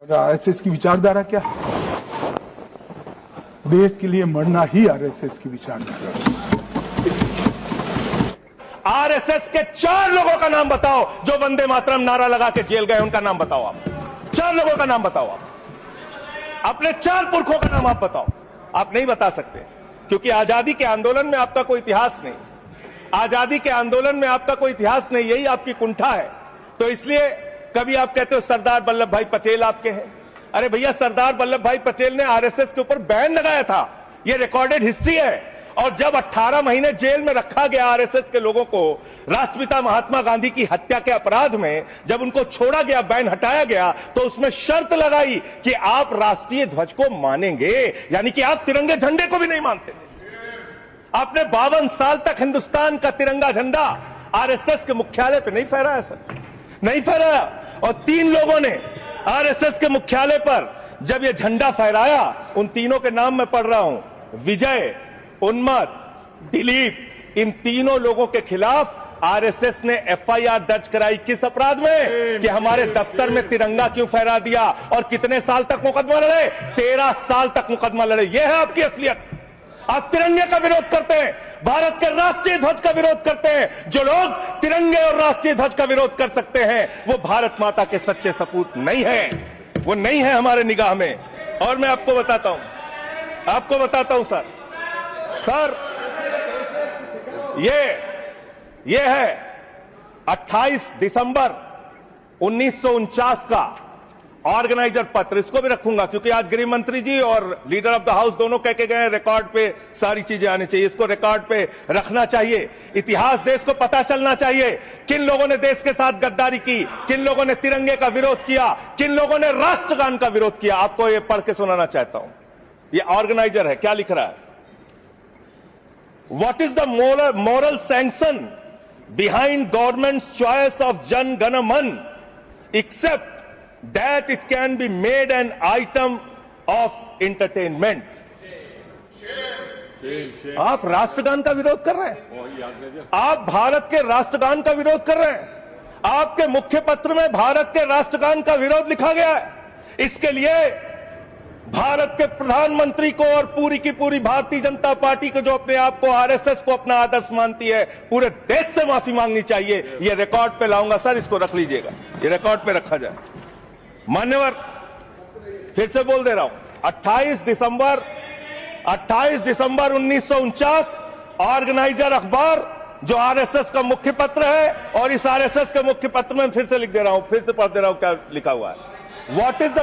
RSS की विचारधारा क्या? देश के लिए मरना ही आरएसएस की विचारधारा। आरएसएस के 4 लोगों का नाम बताओ जो वंदे मातरम नारा लगा के जेल गए, उनका नाम बताओ आप। 4 लोगों का नाम बताओ आप, अपने 4 पुरखों का नाम आप बताओ। आप नहीं बता सकते क्योंकि आजादी के आंदोलन में आपका कोई इतिहास नहीं, आजादी के आंदोलन में आपका कोई इतिहास नहीं, यही आपकी कुंठा है। तो इसलिए कभी आप कहते हो सरदार वल्लभ भाई पटेल आपके हैं। अरे भैया, सरदार वल्लभ भाई पटेल ने आरएसएस के ऊपर बैन लगाया था, यह रिकॉर्डेड हिस्ट्री है। और जब 18 महीने जेल में रखा गया आरएसएस के लोगों को राष्ट्रपिता महात्मा गांधी की हत्या के अपराध में, जब उनको छोड़ा गया, बैन हटाया गया, तो उसमें शर्त लगाई कि आप राष्ट्रीय ध्वज को मानेंगे, यानी कि आप तिरंगे झंडे को भी नहीं मानते थे। आपने 52 साल तक हिंदुस्तान का तिरंगा झंडा आरएसएस के मुख्यालय पे नहीं फहराया सर, नहीं फहराया। और 3 लोगों ने आरएसएस के मुख्यालय पर जब यह झंडा फहराया, उन तीनों के नाम मैं पढ़ रहा हूं, विजय, उन्मत, दिलीप, इन तीनों लोगों के खिलाफ आरएसएस ने एफआईआर दर्ज कराई। किस अपराध में? कि हमारे दफ्तर में तिरंगा क्यों फहरा दिया। और कितने साल तक मुकदमा लड़े? 13 साल तक मुकदमा लड़े। यह है आपकी असलियत। आप तिरंगे का विरोध करते हैं, भारत के राष्ट्रीय ध्वज का विरोध करते हैं। जो लोग तिरंगे और राष्ट्रीय ध्वज का विरोध कर सकते हैं, वो भारत माता के सच्चे सपूत नहीं है, वो नहीं है हमारे निगाह में। और मैं आपको बताता हूं सर, ये है 28 दिसंबर 1949 का ऑर्गेनाइजर पत्र। इसको भी रखूंगा क्योंकि आज गृह मंत्री जी और लीडर ऑफ द हाउस दोनों कह के गए रिकॉर्ड पे सारी चीजें आनी चाहिए। इसको रिकॉर्ड पे रखना चाहिए। इतिहास देश को पता चलना चाहिए किन लोगों ने देश के साथ गद्दारी की, किन लोगों ने तिरंगे का विरोध किया, किन लोगों ने राष्ट्रगान का विरोध किया। आपको ये पढ़ के सुनाना चाहता हूं। ये ऑर्गेनाइजर है, क्या लिख रहा है? What is the moral sanction behind government's choice of Jan Gana Man, except that it can be made an item of entertainment? आप राष्ट्रगान का विरोध कर रहे हैं, आप भारत के राष्ट्रगान का विरोध कर रहे हैं। आपके मुख्य पत्र में भारत के राष्ट्रगान का विरोध लिखा गया है। इसके लिए भारत के प्रधानमंत्री को और पूरी की पूरी भारतीय जनता पार्टी को, जो अपने आप को आरएसएस को अपना आदर्श मानती है, पूरे देश से माफी मांगनी चाहिए। ये रिकॉर्ड पे लाऊंगा सर, इसको रख लीजिएगा, ये रिकॉर्ड पे रखा जाए। मान्यवर, फिर से बोल दे रहा हूं, 28 दिसंबर 1949 ऑर्गेनाइजर अखबार, जो आरएसएस का मुख्य पत्र है। और इस आरएसएस के मुख्य पत्र में फिर से लिख दे रहा हूं, फिर से पढ़ दे रहा हूं क्या लिखा हुआ है। What is the